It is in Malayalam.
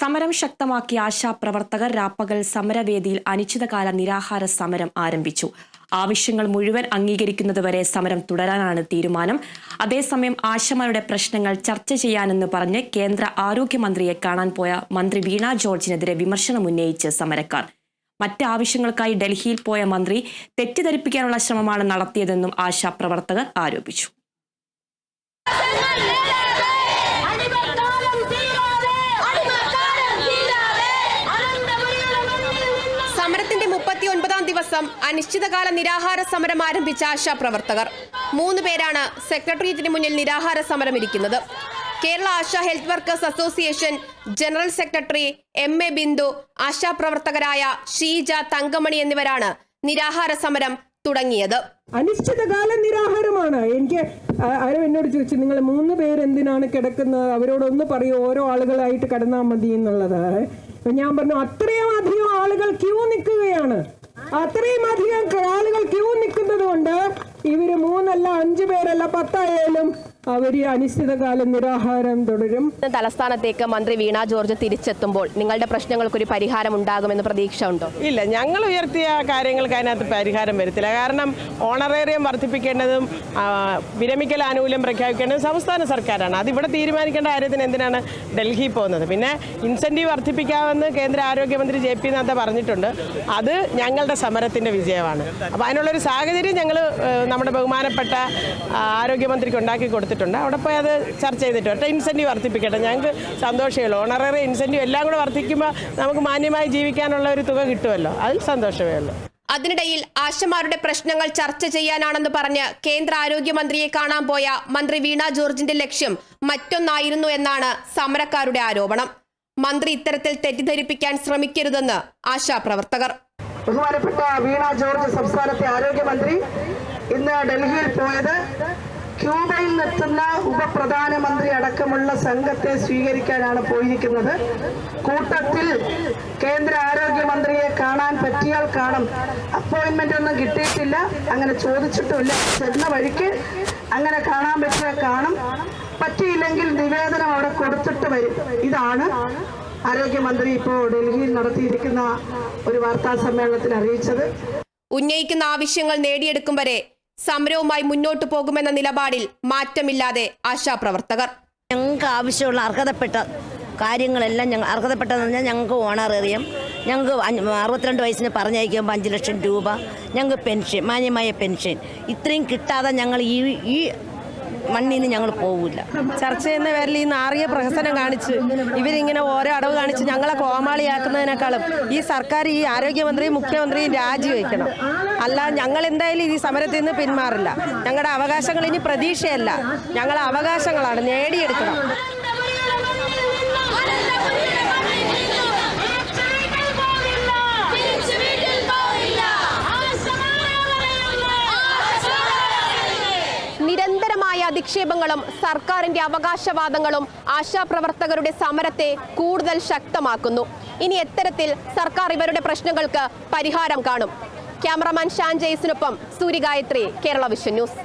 സമരം ശക്തമാക്കിയ ആശാപ്രവർത്തകർ രാപ്പകൽ സമരവേദിയിൽ അനിശ്ചിതകാല നിരാഹാര സമരം ആരംഭിച്ചു. ആവശ്യങ്ങൾ മുഴുവൻ അംഗീകരിക്കുന്നതുവരെ സമരം തുടരാനാണ് തീരുമാനം. അതേസമയം ആശമാരുടെ പ്രശ്നങ്ങൾ ചർച്ച ചെയ്യാനെന്ന് പറഞ്ഞ് കേന്ദ്ര ആരോഗ്യമന്ത്രിയെ കാണാൻ പോയ മന്ത്രി വീണ ജോർജിനെതിരെ വിമർശനമുന്നയിച്ച് സമരക്കാർ. മറ്റ് ആവശ്യങ്ങൾക്കായി ഡൽഹിയിൽ പോയ മന്ത്രി തെറ്റിദ്ധരിപ്പിക്കാനുള്ള ശ്രമമാണ് നടത്തിയതെന്നും ആശാപ്രവർത്തകർ ആരോപിച്ചു. സമരത്തിന്റെ 39ാം ദിവസം അനിശ്ചിതകാല നിരാഹാര സമരം ആരംഭിച്ച ആശാപ്രവർത്തകർ 3 പേരാണ് സെക്രട്ടേറിയറ്റിന് മുന്നിൽ നിരാഹാര സമരം ഇരിക്കുന്നത്. Kerala Asha health workers association general secretary MA Bindu, ആശാപ്രവർത്തകരായ ഷീജ, തങ്കമണി എന്നിവരാണ് നിരാഹാര സമരം തുടങ്ങിയത്. അനിശ്ചിതകാല നിരാഹാരമാണ്. എനിക്ക് ആരും എന്നോട് ചോദിച്ചു, നിങ്ങൾ 3 പേര് എന്തിനാണ് കിടക്കുന്നത്, അവരോടൊന്ന് പറയൂ, ഓരോ ആളുകളായിട്ട് കിടന്നാൽ മതി എന്നുള്ളത്. ഞാൻ പറഞ്ഞു, അത്രയും അധികം ആളുകൾ ക്യൂ നിൽക്കുകയാണ്. അത്രയും അധികം ആളുകൾ ക്യൂ നിൽക്കുന്നത് കൊണ്ട് ഇവര് 3 അല്ല 5 പേരല്ല 10 ആയാലും അവർ അനിശ്ചിതകാല നിരാഹാരം തുടരും. തലസ്ഥാനത്തേക്ക് മന്ത്രി വീണ ജോർജ് തിരിച്ചെത്തുമ്പോൾ നിങ്ങളുടെ പ്രശ്നങ്ങൾക്കൊരു പരിഹാരം ഉണ്ടാകുമെന്ന് പ്രതീക്ഷ ഉണ്ടോ? ഇല്ല, ഞങ്ങൾ ഉയർത്തിയ കാര്യങ്ങൾക്ക് അതിനകത്ത് പരിഹാരം വരത്തില്ല. കാരണം ഓണറേറിയം വർദ്ധിപ്പിക്കേണ്ടതും വിരമിക്കൽ ആനുകൂല്യം പ്രഖ്യാപിക്കേണ്ടതും സംസ്ഥാന സർക്കാരാണ്. അതിവിടെ തീരുമാനിക്കേണ്ട കാര്യത്തിന് എന്തിനാണ് ഡൽഹി പോകുന്നത്? പിന്നെ ഇൻസെൻറ്റീവ് വർദ്ധിപ്പിക്കാമെന്ന് കേന്ദ്ര ആരോഗ്യമന്ത്രി JP നദ്ദ പറഞ്ഞിട്ടുണ്ട്. അത് ഞങ്ങളുടെ സമരത്തിൻ്റെ വിജയമാണ്. അപ്പോൾ അതിനുള്ളൊരു സാഹചര്യം ഞങ്ങൾ നമ്മുടെ ബഹുമാനപ്പെട്ട ആരോഗ്യമന്ത്രിക്ക് ഉണ്ടാക്കി കൊടുത്തിട്ടുണ്ട്. അവിടെ പോയി അത് ചർച്ച ചെയ്തിട്ട് ഒറ്റ ഇൻസെൻറ്റീവ് വർദ്ധിപ്പിക്കട്ടെ, ഞങ്ങൾക്ക് സന്തോഷമേ ഉള്ളൂ. ഓണററി ഇൻസെൻറ്റീവ് എല്ലാം കൂടെ വർദ്ധിക്കുമ്പോൾ നമുക്ക് മാന്യമായി ജീവിക്കാനുള്ള ഒരു തുക കിട്ടുമല്ലോ, അതിൽ സന്തോഷമേ ഉള്ളൂ. അതിനിടയിൽ ആശമാരുടെ പ്രശ്നങ്ങൾ ചർച്ച ചെയ്യാനാണെന്ന് പറഞ്ഞ് കേന്ദ്ര ആരോഗ്യമന്ത്രിയെ കാണാൻ പോയ മന്ത്രി വീണ ജോർജിന്റെ ലക്ഷ്യം മറ്റൊന്നായിരുന്നു എന്നാണ് സമരക്കാരുടെ ആരോപണം. മന്ത്രി ഇത്തരത്തിൽ തെറ്റിദ്ധരിപ്പിക്കാൻ ശ്രമിക്കരുതെന്ന് ആശാപ്രവർത്തകർ. ബഹുമാനപ്പെട്ട വീണ ജോർജ് സംസ്ഥാനത്തെ ആരോഗ്യമന്ത്രി ഇന്ന് ഡൽഹിയിൽ പോയത് ക്യൂബയിൽ നിന്നെത്തുന്ന ഉപപ്രധാനമന്ത്രി അടക്കമുള്ള സംഘത്തെ സ്വീകരിക്കാനാണ് പോയിരിക്കുന്നത്. കൂട്ടത്തിൽ കേന്ദ്ര ആരോഗ്യമന്ത്രിയെ കാണാൻ പറ്റിയാൽ കാണും. അപ്പോയിന്റ്മെന്റ് ഒന്നും കിട്ടിയിട്ടില്ല, അങ്ങനെ ചോദിച്ചിട്ടുമില്ല. ചെന്ന വഴിക്ക് അങ്ങനെ കാണാൻ പറ്റിയാൽ കാണും, പറ്റിയില്ലെങ്കിൽ നിവേദനം അവിടെ കൊടുത്തിട്ട് വരും. ഇതാണ് ആരോഗ്യമന്ത്രി ഇപ്പോൾ ഡൽഹിയിൽ നടത്തിയിരിക്കുന്ന ഒരു വാർത്താ സമ്മേളനത്തിൽ അറിയിച്ചത്. ഉന്നയിക്കുന്ന ആവശ്യങ്ങൾ നേടിയെടുക്കും വരെ സമരവുമായി മുന്നോട്ടു പോകുമെന്ന നിലപാടിൽ മാറ്റമില്ലാതെ ആശാപ്രവർത്തകർ. ഞങ്ങൾക്ക് ആവശ്യമുള്ള അർഹതപ്പെട്ട കാര്യങ്ങളെല്ലാം ഞങ്ങൾ അർഹതപ്പെട്ടതെന്ന് പറഞ്ഞാൽ ഞങ്ങൾക്ക് ഓണറേറിയം, ഞങ്ങൾക്ക് 62 വയസ്സിന് പറഞ്ഞയക്കുമ്പോൾ 5 ലക്ഷം രൂപ, ഞങ്ങൾക്ക് പെൻഷൻ, മാന്യമായ പെൻഷൻ, ഇത്രയും കിട്ടാതെ ഞങ്ങൾ ഈ മണ്ണിൽ നിന്ന് ഞങ്ങൾ പോകില്ല. ചർച്ച ചെയ്യുന്ന പേരിൽ ഈ നാറിയ പ്രഹസനം കാണിച്ച് ഇവരിങ്ങനെ ഓരോ അടവ് കാണിച്ച് ഞങ്ങളെ കോമാളിയാക്കുന്നതിനേക്കാളും ഈ സർക്കാർ, ഈ ആരോഗ്യമന്ത്രിയും മുഖ്യമന്ത്രിയും രാജിവെക്കണം. അല്ല, ഞങ്ങൾ എന്തായാലും ഈ സമരത്തിൽ നിന്ന് പിന്മാറില്ല. ഞങ്ങളുടെ അവകാശങ്ങൾ ഇനി പ്രതീക്ഷയല്ല, ഞങ്ങളെ അവകാശങ്ങളാണ്, നേടിയെടുക്കണം. നിരന്തരമായ അധിക്ഷേപങ്ങളും സർക്കാരിന്റെ അവകാശവാദങ്ങളും ആശാപ്രവർത്തകരുടെ സമരത്തെ കൂടുതൽ ശക്തമാക്കുന്നു. ഇനി എത്തരത്തിൽ സർക്കാർ ഇവരുടെ പ്രശ്നങ്ങൾക്ക് പരിഹാരം കാണും? ക്യാമറമാൻ ഷാൻ ജെയ്സിനൊപ്പം സൂര്യഗായത്രി, കേരള വിഷൻ ന്യൂസ്.